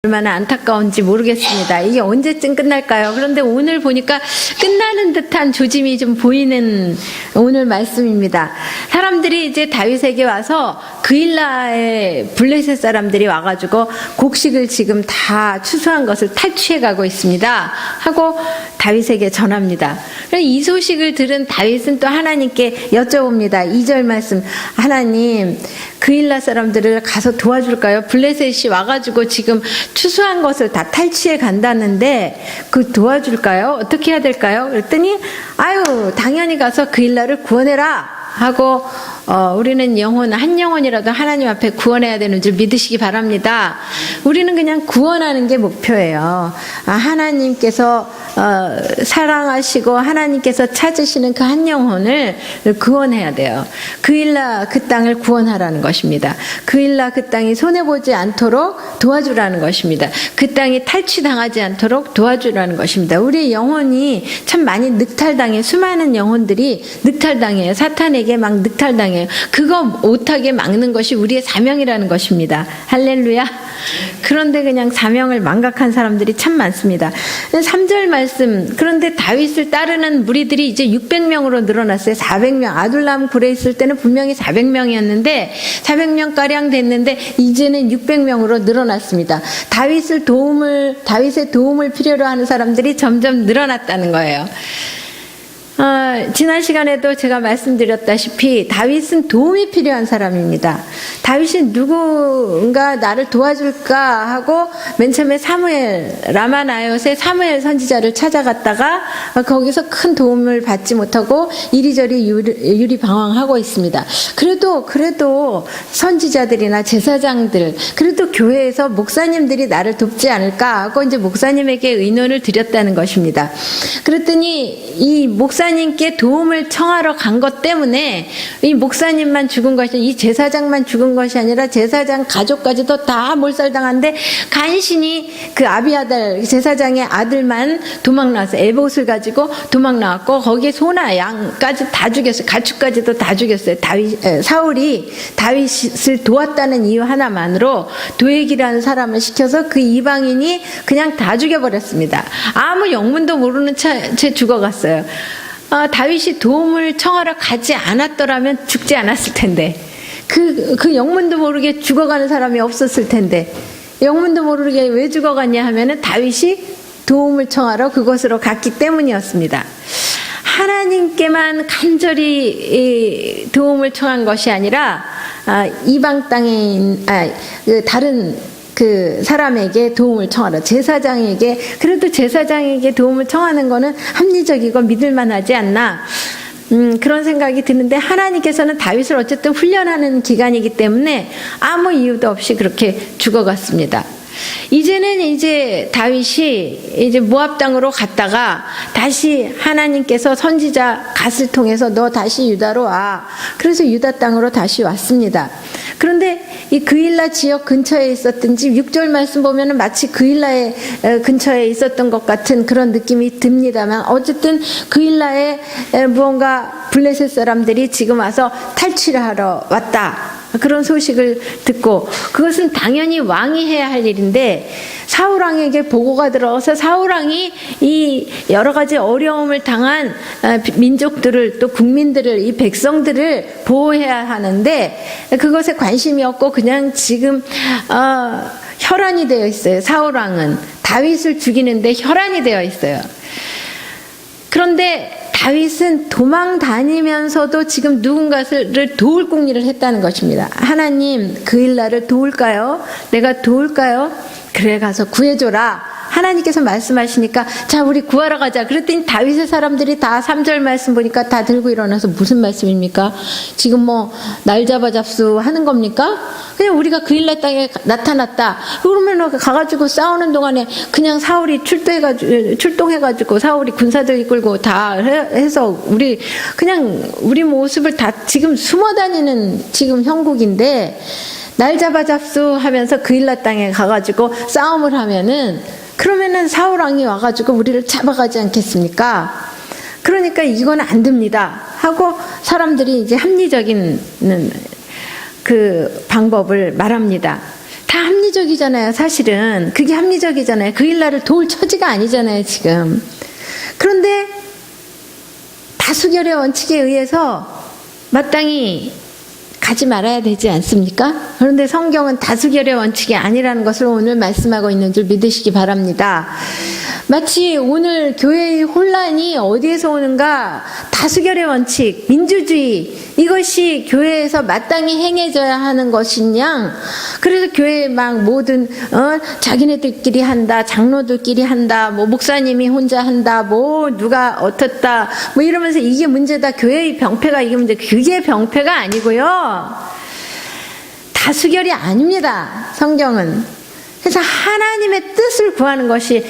얼마나 안타까운지 모르겠습니다. 이게 언제쯤 끝날까요? 그런데 오늘 보니까 끝나는 듯한 조짐이 좀 보이는 오늘 말씀입니다. 사람들이 이제 다윗에게 와서 그일라의 블레셋 사람들이 와가지고 곡식을 지금 다 추수한 것을 탈취해 가고 있습니다 하고 다윗에게 전합니다. 이 소식을 들은 다윗은 또 하나님께 여쭤봅니다. 2절 말씀, 하나님 그일라 사람들을 가서 도와줄까요? 블레셋이 와가지고 지금 추수한 것을 다 탈취해 간다는데 그 도와줄까요? 어떻게 해야 될까요? 그랬더니 아유 당연히 가서 그일라를 구원해라 하고 우리는 한 영혼이라도 하나님 앞에 구원해야 되는 줄 믿으시기 바랍니다. 우리는 그냥 구원하는 게 목표예요. 하나님께서 사랑하시고 하나님께서 찾으시는 그 한 영혼을 구원해야 돼요. 그일라 그 땅을 구원하라는 것입니다. 그일라 그 땅이 손해보지 않도록 도와주라는 것입니다. 그 땅이 탈취당하지 않도록 도와주라는 것입니다. 우리의 영혼이 참 많이 늑탈당해. 수많은 영혼들이 늑탈당해요. 사탄에게 막 늑탈당해요. 그거 못하게 막는 것이 우리의 사명이라는 것입니다. 할렐루야. 그런데 그냥 사명을 망각한 사람들이 참 많습니다. 3절 말씀, 그런데 다윗을 따르는 무리들이 이제 600명으로 늘어났어요. 400명. 아둘람 굴에 있을 때는 분명히 400명이었는데 400명가량 됐는데 이제는 600명으로 늘어났습니다. 다윗의 도움을 필요로 하는 사람들이 점점 늘어났다는 거예요. 지난 시간에도 제가 말씀드렸다시피 다윗은 도움이 필요한 사람입니다. 다윗이 누군가 나를 도와줄까 하고 맨 처음에 라마나요세 사무엘 선지자를 찾아갔다가 거기서 큰 도움을 받지 못하고 이리저리 유리방황하고 있습니다. 그래도 선지자들이나 제사장들, 그래도 교회에서 목사님들이 나를 돕지 않을까 하고 이제 목사님에게 의논을 드렸다는 것입니다. 그랬더니 이 목사님께 도움을 청하러 간 것 때문에 이 목사님만 죽은 것이 아니라 이 제사장만 죽은 것이 아니라 제사장 가족까지도 다 몰살당한데 간신히 그 아비아달 제사장의 아들만 도망나서 에봇을 가지고 도망나왔고 거기에 소나 양까지 다 죽였어요. 가축까지도 다 죽였어요. 사울이 다윗을 도왔다는 이유 하나만으로 도액이라는 사람을 시켜서 그 이방인이 그냥 다 죽여버렸습니다. 아무 영문도 모르는 채 죽어갔어요. 다윗이 도움을 청하러 가지 않았더라면 죽지 않았을 텐데 그 영문도 모르게 죽어가는 사람이 없었을 텐데 영문도 모르게 왜 죽어갔냐 하면은 다윗이 도움을 청하러 그곳으로 갔기 때문이었습니다. 하나님께만 간절히 도움을 청한 것이 아니라 이방 땅에 다른 그 사람에게 도움을 청하라. 그래도 제사장에게 도움을 청하는 거는 합리적이고 믿을만하지 않나. 그런 생각이 드는데 하나님께서는 다윗을 어쨌든 훈련하는 기간이기 때문에 아무 이유도 없이 그렇게 죽어갔습니다. 이제 다윗이 이제 모압 땅으로 갔다가 다시 하나님께서 선지자 갓을 통해서 너 다시 유다로 와. 그래서 유다 땅으로 다시 왔습니다. 그런데 이 그일라 지역 근처에 있었든지 6절 말씀 보면은 마치 그일라의 근처에 있었던 것 같은 그런 느낌이 듭니다만 어쨌든 그일라에 무언가 블레셋 사람들이 지금 와서 탈취를 하러 왔다. 그런 소식을 듣고 그것은 당연히 왕이 해야 할 일인데 사울왕에게 보고가 들어서 사울왕이 이 여러 가지 어려움을 당한 민족들을 또 국민들을 이 백성들을 보호해야 하는데 그것에 관심이 없고 그냥 지금 혈안이 되어 있어요. 사울왕은 다윗을 죽이는데 혈안이 되어 있어요. 그런데 다윗은 도망 다니면서도 지금 누군가를 도울 궁리를 했다는 것입니다. 하나님 그일라를 도울까요? 내가 도울까요? 그래 가서 구해줘라. 하나님께서 말씀하시니까 자 우리 구하러 가자. 그랬더니 다윗의 사람들이 다 3절 말씀 보니까 다 들고 일어나서 무슨 말씀입니까? 지금 뭐 날 잡아잡수 하는 겁니까? 그냥 우리가 그일라 땅에 나타났다. 그러면 가가지고 싸우는 동안에 그냥 사울이 출동해가지고 사울이 군사들 이끌고 다 해서 우리 모습을 다 지금 숨어다니는 지금 형국인데 날 잡아잡수 하면서 그일라 땅에 가가지고 싸움을 하면은 그러면은 사울왕이 와가지고 우리를 잡아가지 않겠습니까? 그러니까 이건 안 됩니다 하고 사람들이 이제 합리적인 그 방법을 말합니다. 다 합리적인 합리적이잖아요. 사실은 그게 합리적이잖아요. 그 일날을 도울 처지가 아니잖아요. 지금. 그런데 다수결의 원칙에 의해서 마땅히 가지 말아야 되지 않습니까? 그런데 성경은 다수결의 원칙이 아니라는 것을 오늘 말씀하고 있는 줄 믿으시기 바랍니다. 마치 오늘 교회의 혼란이 어디에서 오는가? 다수결의 원칙, 민주주의, 이것이 교회에서 마땅히 행해져야 하는 것이냐? 그래서 교회에 막 모든 자기네들끼리 한다, 장로들끼리 한다, 뭐 목사님이 혼자 한다, 뭐 누가 어떻다, 뭐 이러면서 이게 문제다. 교회의 병폐가 이게 문제. 그게 병폐가 아니고요. 다수결이 아닙니다. 성경은. 그래서 하나님의 뜻을 구하는 것이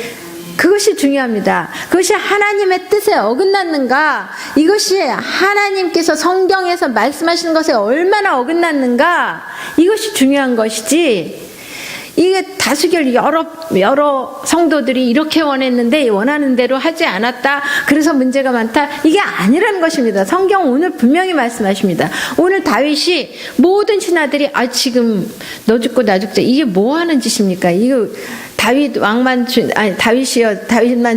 그것이 중요합니다. 그것이 하나님의 뜻에 어긋났는가? 이것이 하나님께서 성경에서 말씀하시는 것에 얼마나 어긋났는가? 이것이 중요한 것이지. 이게 다수결 여러 성도들이 이렇게 원했는데 원하는 대로 하지 않았다. 그래서 문제가 많다. 이게 아니라는 것입니다. 성경 오늘 분명히 말씀하십니다. 오늘 다윗이 모든 신하들이 지금 너 죽고 나 죽자. 이게 뭐 하는 짓입니까? 이거 다윗만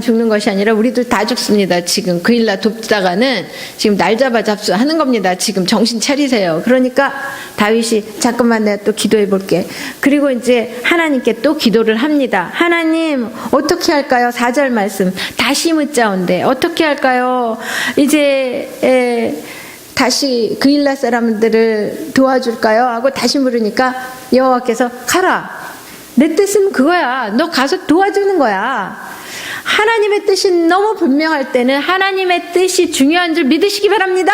죽는 것이 아니라 우리들 다 죽습니다. 지금 그 일날 돕다가는 지금 날 잡아 잡수하는 겁니다. 지금 정신 차리세요. 그러니까 다윗이 잠깐만 내가 또 기도해 볼게. 그리고 이제 하나님께 또 기도를 합니다. 하나님 어떻게 할까요? 4절 말씀 다시 묻자온데 어떻게 할까요? 이제 다시 그 일날 사람들을 도와줄까요? 하고 다시 물으니까 여호와께서 가라. 내 뜻은 그거야. 너 가서 도와주는 거야. 하나님의 뜻이 너무 분명할 때는 하나님의 뜻이 중요한 줄 믿으시기 바랍니다.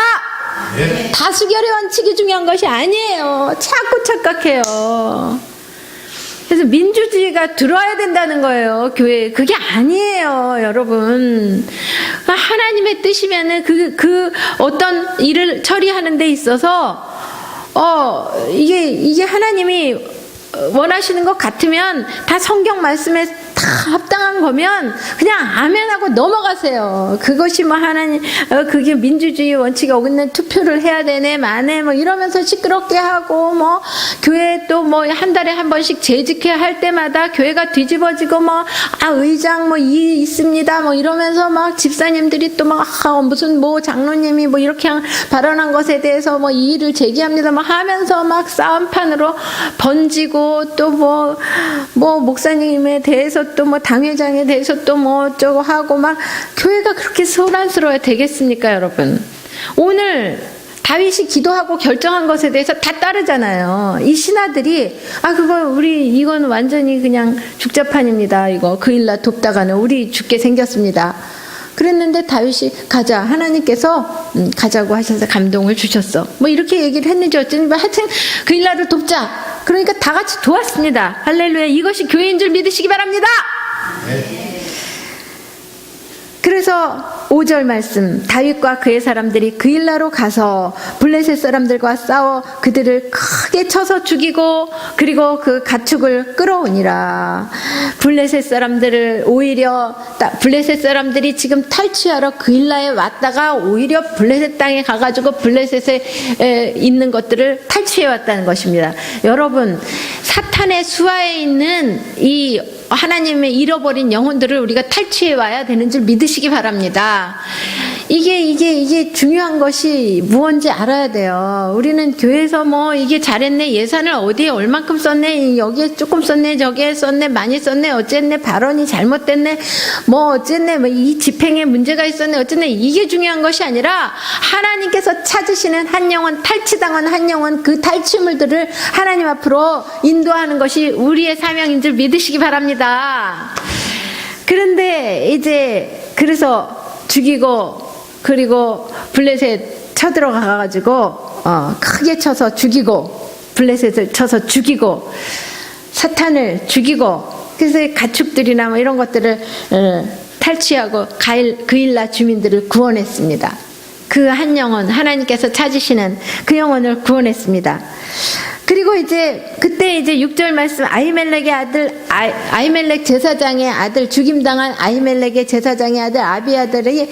네. 다수결의 원칙이 중요한 것이 아니에요. 자꾸 착각해요. 그래서 민주주의가 들어와야 된다는 거예요. 교회에. 그게 아니에요, 여러분. 하나님의 뜻이면은 그 어떤 일을 처리하는 데 있어서 이게 하나님이 원하시는 것 같으면 다 성경 말씀에 다 합당한 거면 그냥 아멘하고 넘어가세요. 그것이 뭐 하나님 그게 민주주의 원칙에 어긋난 투표를 해야 되네 마네 뭐 이러면서 시끄럽게 하고 뭐 교회 또 뭐 한 달에 한 번씩 재직회 할 때마다 교회가 뒤집어지고 뭐 의장 뭐 이 있습니다 뭐 이러면서 막 집사님들이 또 막 무슨 뭐 장로님이 뭐 이렇게 발언한 것에 대해서 뭐 이의를 제기합니다 뭐 하면서 막 싸움판으로 번지고 또 뭐 목사님에 대해서 또 뭐 당회장에 대해서 또 뭐 어쩌고 하고 막 교회가 그렇게 소란스러워야 되겠습니까, 여러분? 오늘 다윗이 기도하고 결정한 것에 대해서 다 따르잖아요. 이 신하들이 이건 완전히 그냥 죽자판입니다. 이거 그 일날 돕다가는 우리 죽게 생겼습니다. 그랬는데 다윗이 가자. 하나님께서 가자고 하셔서 감동을 주셨어. 뭐 이렇게 얘기를 했는지 어쩐지 하여튼 그 일날을 돕자. 그러니까 다 같이 도왔습니다. 할렐루야. 이것이 교회인 줄 믿으시기 바랍니다. 네. 그래서 5절 말씀 다윗과 그의 사람들이 그 일나로 가서 블레셋 사람들과 싸워 그들을 크게 쳐서 죽이고 그리고 그 가축을 끌어오니라. 블레셋 사람들이 지금 탈취하러 그 일나에 왔다가 오히려 블레셋 땅에 가가지고 블레셋에 있는 것들을 탈취해 왔다는 것입니다. 여러분 사탄의 수하에 있는 이 하나님의 잃어버린 영혼들을 우리가 탈취해 와야 되는 줄 믿으시기 바랍니다. 이게 중요한 것이 무언지 알아야 돼요. 우리는 교회에서 뭐 이게 잘했네, 예산을 어디에 얼만큼 썼네, 여기에 조금 썼네, 저기에 썼네, 많이 썼네, 어쨌네, 발언이 잘못됐네, 뭐 어쨌네, 뭐 이 집행에 문제가 있었네, 어쨌네, 이게 중요한 것이 아니라 하나님께서 찾으시는 한 영혼, 탈취당한 한 영혼, 그 탈취물들을 하나님 앞으로 인도하는 것이 우리의 사명인 줄 믿으시기 바랍니다. 그런데 이제 그래서 죽이고 그리고 블레셋 쳐들어가가지고 크게 쳐서 죽이고 블레셋을 쳐서 죽이고 사탄을 죽이고 그래서 가축들이나 뭐 이런 것들을 탈취하고 그 일나 주민들을 구원했습니다. 그 한 영혼 하나님께서 찾으시는 그 영혼을 구원했습니다. 그리고 이제 그때 이제 6절 말씀 아히멜렉의 아들 아히멜렉 제사장의 아들 죽임당한 아히멜렉의 제사장의 아들 아비아들이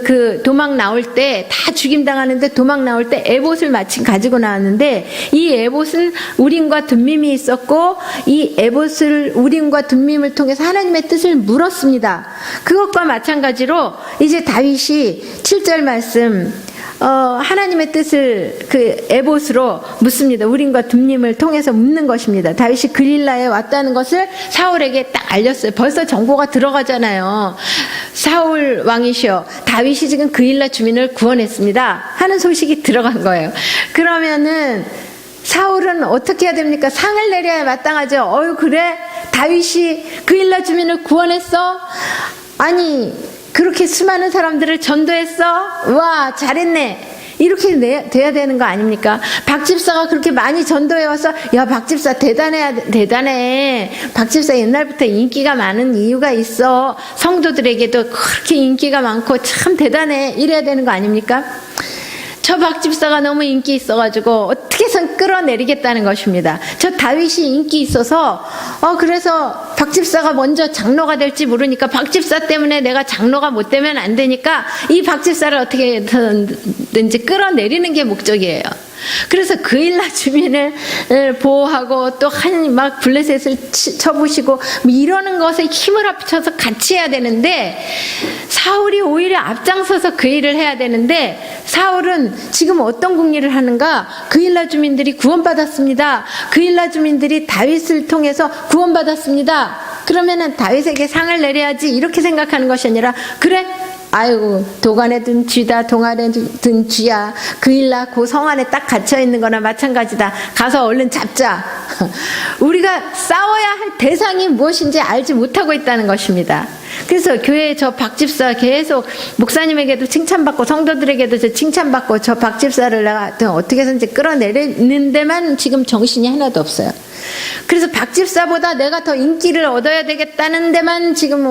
그 도망 나올 때 다 죽임당하는데 도망 나올 때 에봇을 마침 가지고 나왔는데 이 에봇은 우림과 둠밈이 있었고 이 에봇을 우림과 둠밈을 통해서 하나님의 뜻을 물었습니다. 그것과 마찬가지로 이제 다윗이 7절 말씀 하나님의 뜻을 그 에봇으로 묻습니다. 우림과 둠림을 통해서 묻는 것입니다. 다윗이 그릴라에 왔다는 것을 사울에게 딱 알렸어요. 벌써 정보가 들어가잖아요. 사울 왕이시여, 다윗이 지금 그릴라 주민을 구원했습니다 하는 소식이 들어간 거예요. 그러면은 사울은 어떻게 해야 됩니까? 상을 내려야 마땅하죠. 그래? 다윗이 그릴라 주민을 구원했어? 아니, 그렇게 수많은 사람들을 전도했어? 와, 잘했네. 이렇게 돼야 되는 거 아닙니까? 박 집사가 그렇게 많이 전도해와서, 야, 박 집사 대단해. 박 집사 옛날부터 인기가 많은 이유가 있어. 성도들에게도 그렇게 인기가 많고 참 대단해. 이래야 되는 거 아닙니까? 저 박 집사가 너무 인기 있어가지고 어떻게든 끌어내리겠다는 것입니다. 저 다윗이 인기 있어서 그래서 박 집사가 먼저 장로가 될지 모르니까 박 집사 때문에 내가 장로가 못 되면 안 되니까 이 박 집사를 어떻게든지 끌어내리는 게 목적이에요. 그래서 그일라 주민을 보호하고 또 막 블레셋을 쳐부시고 이러는 것에 힘을 합쳐서 같이 해야 되는데 사울이 오히려 앞장서서 그 일을 해야 되는데 사울은 지금 어떤 궁리를 하는가? 그일라 주민들이 구원받았습니다. 그일라 주민들이 다윗을 통해서 구원받았습니다. 그러면은 다윗에게 상을 내려야지 이렇게 생각하는 것이 아니라 그래? 아이고 도간에 든 쥐다 동안에 든 쥐야 그일라 그 성 안에 딱 갇혀있는 거나 마찬가지다. 가서 얼른 잡자. 우리가 싸워야 할 대상이 무엇인지 알지 못하고 있다는 것입니다. 그래서 교회에 저 박집사 계속 목사님에게도 칭찬받고 성도들에게도 저 칭찬받고 저 박집사를 내가 어떻게 해서든지 끌어내리는 데만 지금 정신이 하나도 없어요. 그래서 박집사보다 내가 더 인기를 얻어야 되겠다는 데만 지금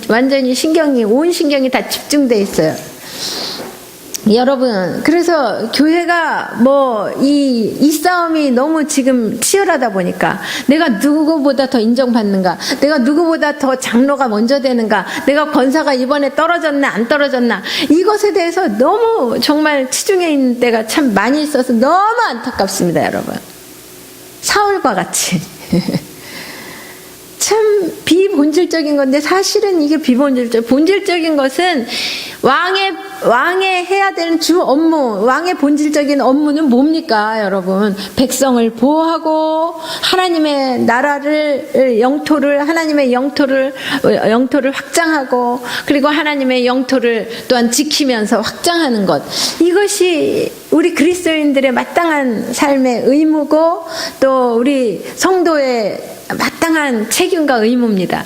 완전히 온 신경이 다 집중돼 있어요. 여러분, 그래서 교회가 이 싸움이 너무 지금 치열하다 보니까 내가 누구보다 더 인정받는가, 내가 누구보다 더 장로가 먼저 되는가, 내가 권사가 이번에 떨어졌나 안 떨어졌나, 이것에 대해서 너무 정말 치중해 있는 때가 참 많이 있어서 너무 안타깝습니다, 여러분. 사울과 같이. 참 비본질적인 건데 사실은 이게 본질적인 것은 왕의 해야 되는 주 업무, 왕의 본질적인 업무는 뭡니까, 여러분? 백성을 보호하고 하나님의 나라를 하나님의 영토를 확장하고 그리고 하나님의 영토를 또한 지키면서 확장하는 것. 이것이 우리 그리스도인들의 마땅한 삶의 의무고 또 우리 성도의 마땅한 책임과 의무입니다.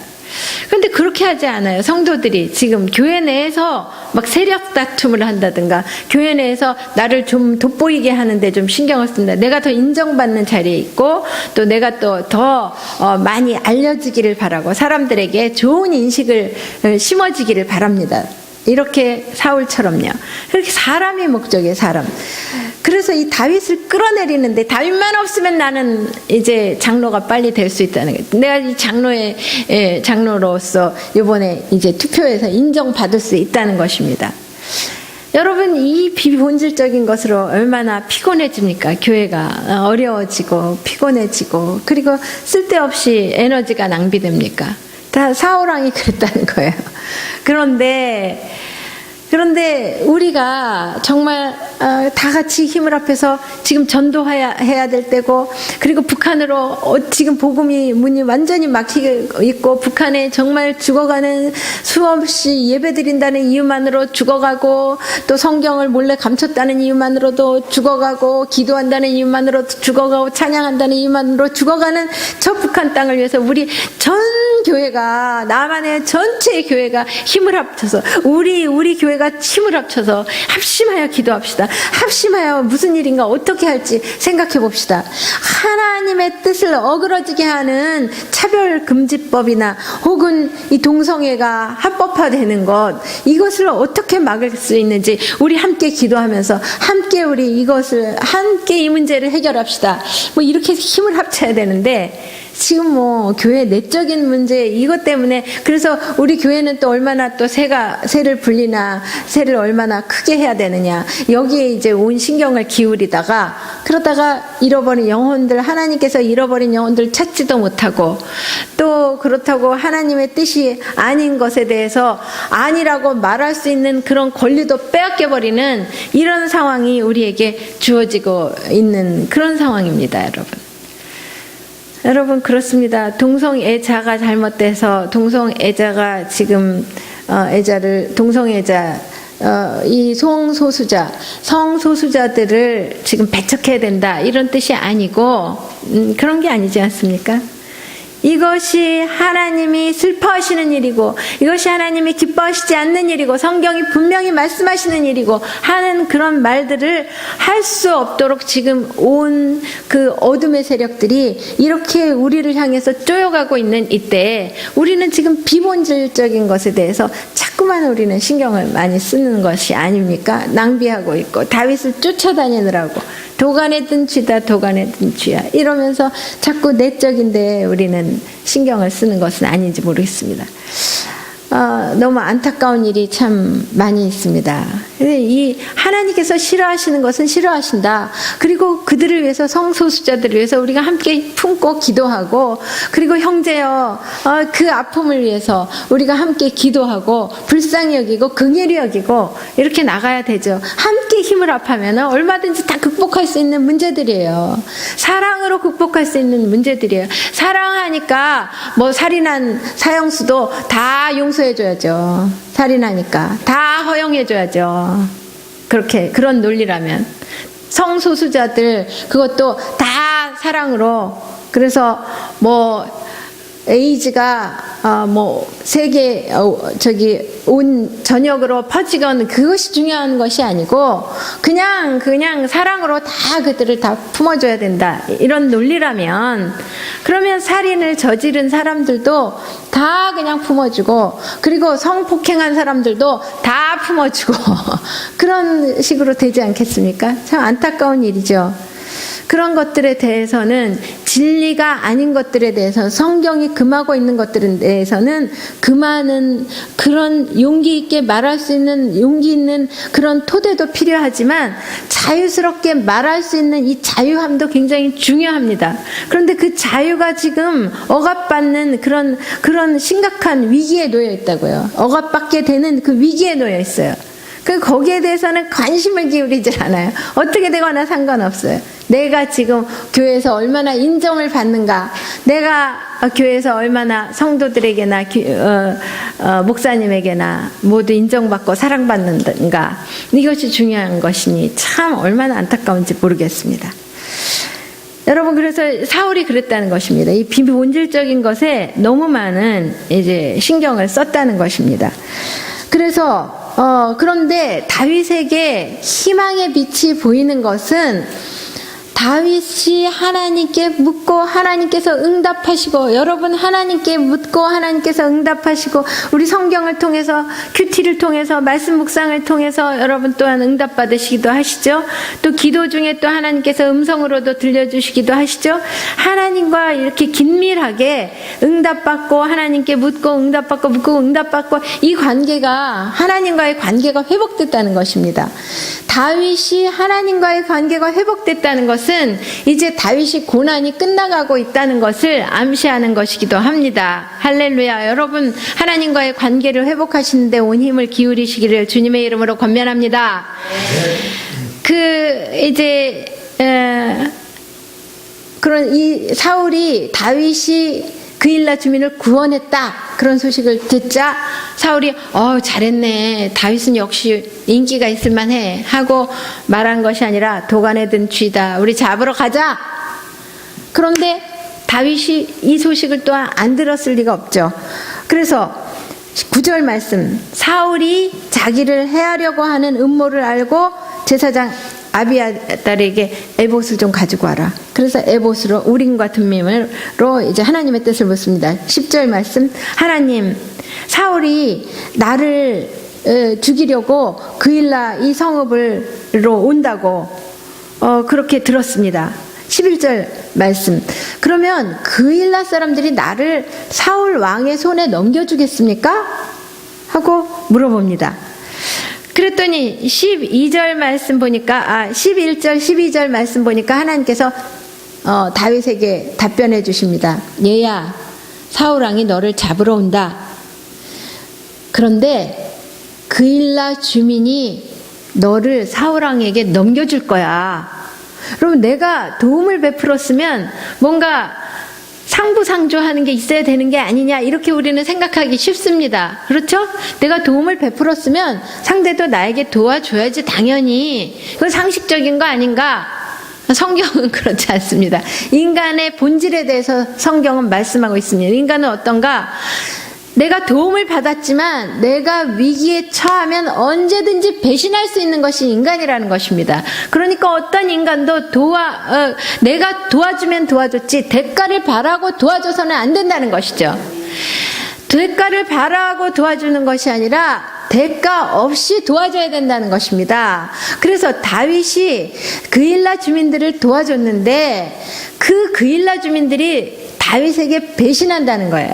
그런데 그렇게 하지 않아요. 성도들이 지금 교회 내에서 막 세력 다툼을 한다든가 교회 내에서 나를 좀 돋보이게 하는데 좀 신경을 씁니다. 내가 더 인정받는 자리에 있고 또 내가 또 더 많이 알려지기를 바라고 사람들에게 좋은 인식을 심어지기를 바랍니다. 이렇게 사울처럼요. 그렇게 사람이 목적이에요, 사람. 그래서 이 다윗을 끌어내리는데 다윗만 없으면 나는 이제 장로가 빨리 될 수 있다는 거예요. 내가 이 장로로서 이번에 이제 투표에서 인정받을 수 있다는 것입니다. 여러분, 이 비본질적인 것으로 얼마나 피곤해집니까? 교회가 어려워지고 피곤해지고 그리고 쓸데없이 에너지가 낭비됩니까? 다 사울왕이 그랬다는 거예요. 그런데 우리가 정말 다 같이 힘을 합해서 지금 전도해야 될 때고 그리고 북한으로 지금 복음이 문이 완전히 막히고 있고 북한에 정말 죽어가는 수없이 예배드린다는 이유만으로 죽어가고 또 성경을 몰래 감췄다는 이유만으로도 죽어가고 기도한다는 이유만으로도 죽어가고 찬양한다는 이유만으로 죽어가는 저 북한 땅을 위해서 우리 전 교회가 남한의 전체 교회가 힘을 합쳐서 우리 교회가 우리가 힘을 합쳐서 합심하여 기도합시다. 합심하여 무슨 일인가 어떻게 할지 생각해 봅시다. 하나님의 뜻을 어그러지게 하는 차별금지법이나 혹은 이 동성애가 합법화되는 것, 이것을 어떻게 막을 수 있는지 우리 함께 기도하면서 함께 우리 이것을 함께 이 문제를 해결합시다. 뭐 이렇게 힘을 합쳐야 되는데 지금 뭐 교회 내적인 문제 이것 때문에, 그래서 우리 교회는 또 얼마나 또 새를 불리나 새를 얼마나 크게 해야 되느냐, 여기에 이제 온 신경을 기울이다가 그러다가 잃어버린 영혼들, 하나님께서 잃어버린 영혼들 찾지도 못하고, 또 그렇다고 하나님의 뜻이 아닌 것에 대해서 아니라고 말할 수 있는 그런 권리도 빼앗겨버리는 이런 상황이 우리에게 주어지고 있는 그런 상황입니다, 여러분. 여러분, 그렇습니다. 동성애자가 잘못돼서 동성애자가 지금 동성애자 이 성소수자들을 지금 배척해야 된다 이런 뜻이 아니고 그런 게 아니지 않습니까? 이것이 하나님이 슬퍼하시는 일이고 이것이 하나님이 기뻐하시지 않는 일이고 성경이 분명히 말씀하시는 일이고 하는 그런 말들을 할 수 없도록 지금 온 그 어둠의 세력들이 이렇게 우리를 향해서 쪼여가고 있는 이때에 우리는 지금 비본질적인 것에 대해서 자꾸만 우리는 신경을 많이 쓰는 것이 아닙니까? 낭비하고 있고 다윗을 쫓아다니느라고 도간에 든 쥐다 도간에 든 쥐야 이러면서 자꾸 내적인데 우리는 신경을 쓰는 것은 아닌지 모르겠습니다. 너무 안타까운 일이 참 많이 있습니다. 이 하나님께서 싫어하시는 것은 싫어하신다. 그리고 그들을 위해서, 성소수자들을 위해서 우리가 함께 품고 기도하고, 그리고 형제여 그 아픔을 위해서 우리가 함께 기도하고 불쌍히 여기고 긍휼히 여기고 이렇게 나가야 되죠. 함께 힘을 합하면 얼마든지 다 극복할 수 있는 문제들이에요. 사랑으로 극복할 수 있는 문제들이에요. 사랑하니까 뭐 살인한 사형수도 다 용서해줘야죠. 살인하니까 다 허용해줘야죠. 그런 논리라면 성소수자들 그것도 다 사랑으로. 그래서 뭐 에이즈가 뭐 세계 온 전역으로 퍼지건 그것이 중요한 것이 아니고 그냥 사랑으로 다 그들을 다 품어줘야 된다 이런 논리라면, 그러면 살인을 저지른 사람들도 다 그냥 품어주고, 그리고 성폭행한 사람들도 다 품어주고 그런 식으로 되지 않겠습니까? 참 안타까운 일이죠. 그런 것들에 대해서는, 진리가 아닌 것들에 대해서, 성경이 금하고 있는 것들에 대해서는 금하는 그런 용기 있게 말할 수 있는 용기 있는 그런 토대도 필요하지만 자유스럽게 말할 수 있는 이 자유함도 굉장히 중요합니다. 그런데 그 자유가 지금 억압받는 그런 심각한 위기에 놓여 있다고요. 억압받게 되는 그 위기에 놓여 있어요. 거기에 대해서는 관심을 기울이질 않아요. 어떻게 되거나 상관없어요. 내가 지금 교회에서 얼마나 인정을 받는가, 내가 교회에서 얼마나 성도들에게나 목사님에게나 모두 인정받고 사랑받는가, 이것이 중요한 것이니 참 얼마나 안타까운지 모르겠습니다. 여러분, 그래서 사울이 그랬다는 것입니다. 이 비본질적인 것에 너무 많은 이제 신경을 썼다는 것입니다. 그래서 그런데 다윗에게 희망의 빛이 보이는 것은 다윗이 하나님께 묻고 하나님께서 응답하시고, 여러분 하나님께 묻고 하나님께서 응답하시고, 우리 성경을 통해서, 큐티를 통해서, 말씀 묵상을 통해서 여러분 또한 응답받으시기도 하시죠. 또 기도 중에 또 하나님께서 음성으로도 들려주시기도 하시죠. 하나님과 이렇게 긴밀하게 응답받고 하나님께 묻고 응답받고 묻고 응답받고, 이 관계가, 하나님과의 관계가 회복됐다는 것입니다. 다윗이 하나님과의 관계가 회복됐다는 것은 이제 다윗이 고난이 끝나가고 있다는 것을 암시하는 것이기도 합니다. 할렐루야. 여러분, 하나님과의 관계를 회복하시는데 온 힘을 기울이시기를 주님의 이름으로 권면합니다. 그런 이 사울이, 다윗이 그일라 주민을 구원했다, 그런 소식을 듣자 사울이 잘했네, 다윗은 역시 인기가 있을만해 하고 말한 것이 아니라 도간에 든 쥐다, 우리 잡으러 가자. 그런데 다윗이 이 소식을 또한 안 들었을 리가 없죠. 그래서 9절 말씀. 사울이 자기를 해하려고 하는 음모를 알고 제사장 아비아달에게 에봇을 좀 가지고 와라. 그래서 에봇으로 우림과 둠밈으로 이제 하나님의 뜻을 묻습니다. 10절 말씀. 하나님, 사울이 나를 죽이려고 그일라 이 성읍으로 온다고 그렇게 들었습니다. 11절 말씀. 그러면 그일라 사람들이 나를 사울 왕의 손에 넘겨주겠습니까? 하고 물어봅니다. 그랬더니 12절 말씀 보니까 11절 12절 말씀 보니까 하나님께서 다윗에게 답변해 주십니다. 얘야, 사울 왕이 너를 잡으러 온다. 그런데 그일라 주민이 너를 사울 왕에게 넘겨줄 거야. 그럼 내가 도움을 베풀었으면 뭔가 상부상조하는 게 있어야 되는 게 아니냐, 이렇게 우리는 생각하기 쉽습니다. 그렇죠? 내가 도움을 베풀었으면 상대도 나에게 도와줘야지, 당연히. 그건 상식적인 거 아닌가? 성경은 그렇지 않습니다. 인간의 본질에 대해서 성경은 말씀하고 있습니다. 인간은 어떤가? 내가 도움을 받았지만 내가 위기에 처하면 언제든지 배신할 수 있는 것이 인간이라는 것입니다. 그러니까 어떤 인간도 내가 도와주면 도와줬지 대가를 바라고 도와줘서는 안 된다는 것이죠. 대가를 바라고 도와주는 것이 아니라 대가 없이 도와줘야 된다는 것입니다. 그래서 다윗이 그일라 주민들을 도와줬는데 그 그일라 주민들이 다윗에게 배신한다는 거예요.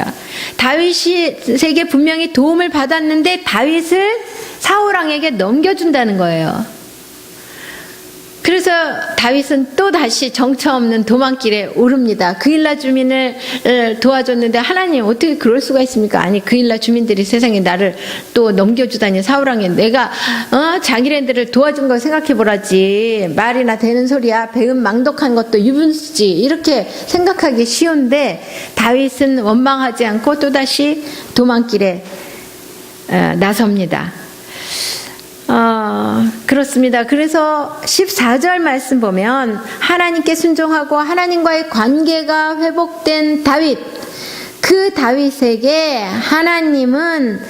다윗에게 분명히 도움을 받았는데 다윗을 사울 왕에게 넘겨준다는 거예요. 그래서 다윗은 또 다시 정처 없는 도망길에 오릅니다. 그일라 주민을 도와줬는데 하나님, 어떻게 그럴 수가 있습니까? 아니, 그일라 주민들이 세상에 나를 또 넘겨주다니, 사울 왕에 내가 자기네들을 도와준 걸 생각해 보라지. 말이나 되는 소리야. 배은망덕한 것도 유분수지. 이렇게 생각하기 쉬운데 다윗은 원망하지 않고 또다시 도망길에 나섭니다. 그렇습니다. 그래서 14절 말씀 보면 하나님께 순종하고 하나님과의 관계가 회복된 다윗, 그 다윗에게 하나님은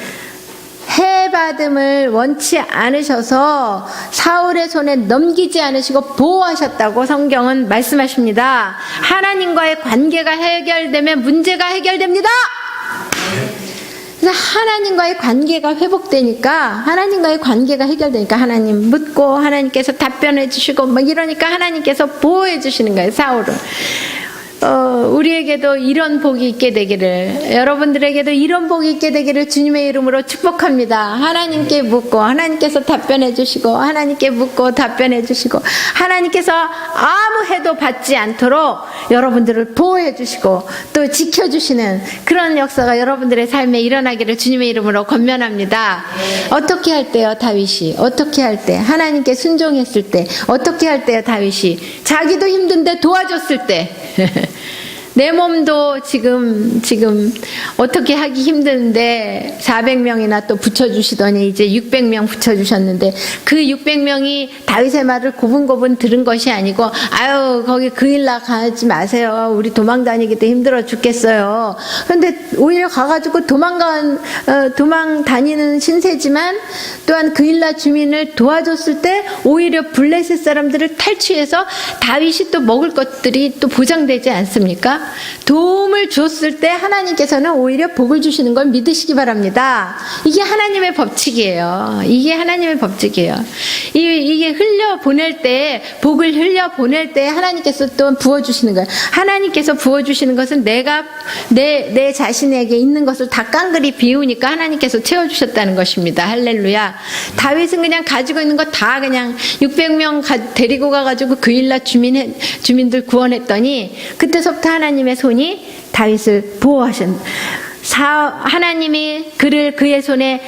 해받음을 원치 않으셔서 사울의 손에 넘기지 않으시고 보호하셨다고 성경은 말씀하십니다. 하나님과의 관계가 해결되면 문제가 해결됩니다. 그래서 하나님과의 관계가 회복되니까, 하나님과의 관계가 해결되니까 하나님 묻고 하나님께서 답변해 주시고 막 이러니까 하나님께서 보호해 주시는 거예요, 사울을. 우리에게도 이런 복이 있게 되기를, 여러분들에게도 이런 복이 있게 되기를 주님의 이름으로 축복합니다. 하나님께 묻고 하나님께서 답변해 주시고, 하나님께 묻고 답변해 주시고, 하나님께서 아무 해도 받지 않도록 여러분들을 보호해 주시고 또 지켜주시는 그런 역사가 여러분들의 삶에 일어나기를 주님의 이름으로 권면합니다. 어떻게 할 때요, 다윗이? 어떻게 할 때? 하나님께 순종했을 때. 어떻게 할 때요, 다윗이? 자기도 힘든데 도와줬을 때. 내 몸도 지금 어떻게 하기 힘든데 400명이나 또 붙여주시더니 이제 600명 붙여주셨는데, 그 600명이 다윗의 말을 고분고분 들은 것이 아니고, 아유, 거기 그일라 가지 마세요. 우리 도망 다니기도 힘들어 죽겠어요. 그런데 오히려 가가지고 도망 다니는 신세지만 또한 그일라 주민을 도와줬을 때 오히려 블레셋 사람들을 탈취해서 다윗이 또 먹을 것들이 또 보장되지 않습니까? 도움을 줬을 때 하나님께서는 오히려 복을 주시는 걸 믿으시기 바랍니다. 이게 하나님의 법칙이에요. 이게 하나님의 법칙이에요. 이게 흘려보낼 때, 복을 흘려보낼 때 하나님께서 또 부어주시는 거예요. 하나님께서 부어주시는 것은 내가 내 자신에게 있는 것을 다 깡그리 비우니까 하나님께서 채워주셨다는 것입니다. 할렐루야. 다윗은 그냥 가지고 있는 거 다 그냥 600명 데리고 가가지고 그일라 주민들 구원했더니, 그때서부터 하나님의 손이 다윗을 보호하신, 하나님이 그를 그의 손에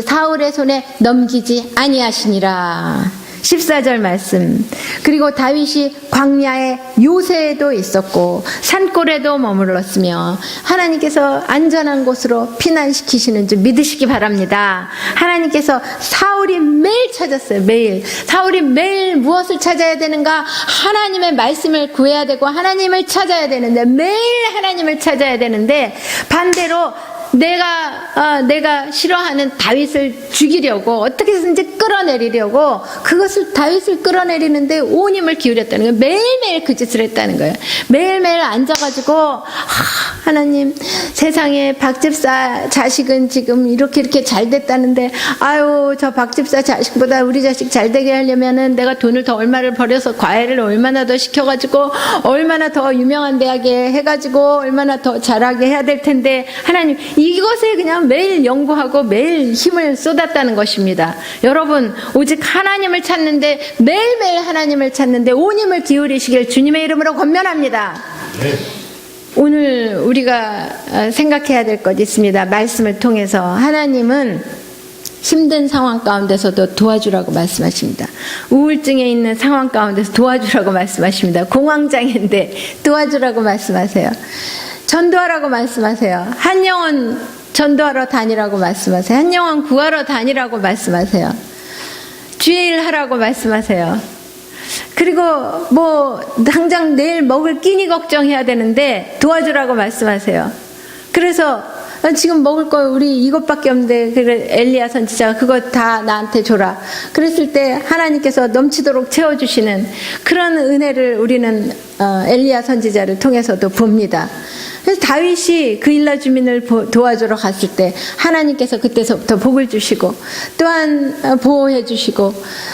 사울의 손에 넘기지 아니하시니라. 14절 말씀. 그리고 다윗이 광야의 요새에도 있었고 산골에도 머물렀으며 하나님께서 안전한 곳으로 피난시키시는 줄 믿으시기 바랍니다. 하나님께서 사울이 매일 찾았어요. 매일. 사울이 매일 무엇을 찾아야 되는가? 하나님의 말씀을 구해야 되고 하나님을 찾아야 되는데, 매일 하나님을 찾아야 되는데, 반대로 내가 싫어하는 다윗을 죽이려고 어떻게 해서든지 끌어내리려고 다윗을 끌어내리는데 온 힘을 기울였다는 거예요. 매일매일 그 짓을 했다는 거예요. 매일매일 앉아가지고 하나님, 세상에 박집사 자식은 지금 이렇게 잘 됐다는데, 아유, 저 박집사 자식보다 우리 자식 잘 되게 하려면은 내가 돈을 더 얼마를 벌여서 과외를 얼마나 더 시켜가지고 얼마나 더 유명한 대학에 해가지고 얼마나 더 잘하게 해야 될 텐데, 하나님, 이것에 그냥 매일 연구하고 매일 힘을 쏟았다는 것입니다. 여러분, 오직 하나님을 찾는데, 매일매일 하나님을 찾는데 온 힘을 기울이시길 주님의 이름으로 권면합니다. 네. 오늘 우리가 생각해야 될 것 있습니다. 말씀을 통해서 하나님은 힘든 상황 가운데서도 도와주라고 말씀하십니다. 우울증에 있는 상황 가운데서 도와주라고 말씀하십니다. 공황장애인데 도와주라고 말씀하세요. 전도하라고 말씀하세요. 한 영혼 전도하러 다니라고 말씀하세요. 한 영혼 구하러 다니라고 말씀하세요. 주의 일 하라고 말씀하세요. 그리고 당장 내일 먹을 끼니 걱정해야 되는데 도와주라고 말씀하세요. 그래서 지금 먹을 거 우리 이것밖에 없는데, 그래 엘리야 선지자가 그거 다 나한테 줘라. 그랬을 때 하나님께서 넘치도록 채워주시는 그런 은혜를 우리는 엘리야 선지자를 통해서도 봅니다. 그래서 다윗이 그일라 주민을 도와주러 갔을 때 하나님께서 그때서부터 복을 주시고 또한 보호해 주시고,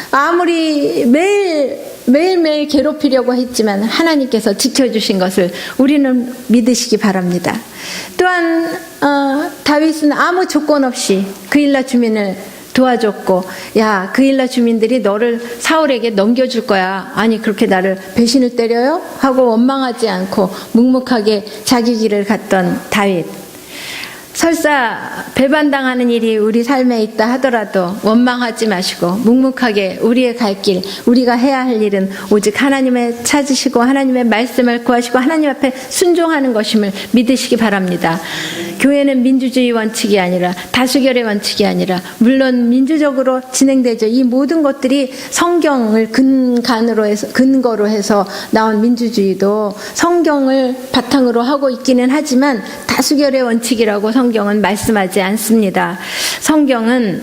아무리 매일매일 괴롭히려고 했지만 하나님께서 지켜주신 것을 우리는 믿으시기 바랍니다. 또한 다윗은 아무 조건 없이 그일라 주민을 도와줬고, 야, 그일라 주민들이 너를 사울에게 넘겨줄 거야. 아니, 그렇게 나를 배신을 때려요? 하고 원망하지 않고 묵묵하게 자기 길을 갔던 다윗. 설사 배반당하는 일이 우리 삶에 있다 하더라도 원망하지 마시고 묵묵하게 우리의 갈 길, 우리가 해야 할 일은 오직 하나님을 찾으시고 하나님의 말씀을 구하시고 하나님 앞에 순종하는 것임을 믿으시기 바랍니다. 교회는 민주주의 원칙이 아니라 다수결의 원칙이 아니라, 물론 민주적으로 진행되죠. 이 모든 것들이 성경을 근거로 해서 나온 민주주의도 성경을 바탕으로 하고 있기는 하지만 다수결의 원칙이라고 성경은 말씀하지 않습니다. 성경은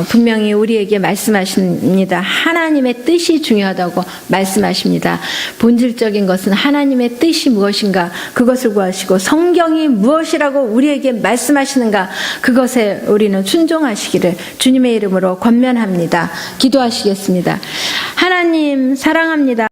분명히 우리에게 말씀하십니다. 하나님의 뜻이 중요하다고 말씀하십니다. 본질적인 것은 하나님의 뜻이 무엇인가, 그것을 구하시고 성경이 무엇이라고 우리에게 말씀하시는가, 그것에 우리는 순종하시기를 주님의 이름으로 권면합니다. 기도하시겠습니다. 하나님 사랑합니다.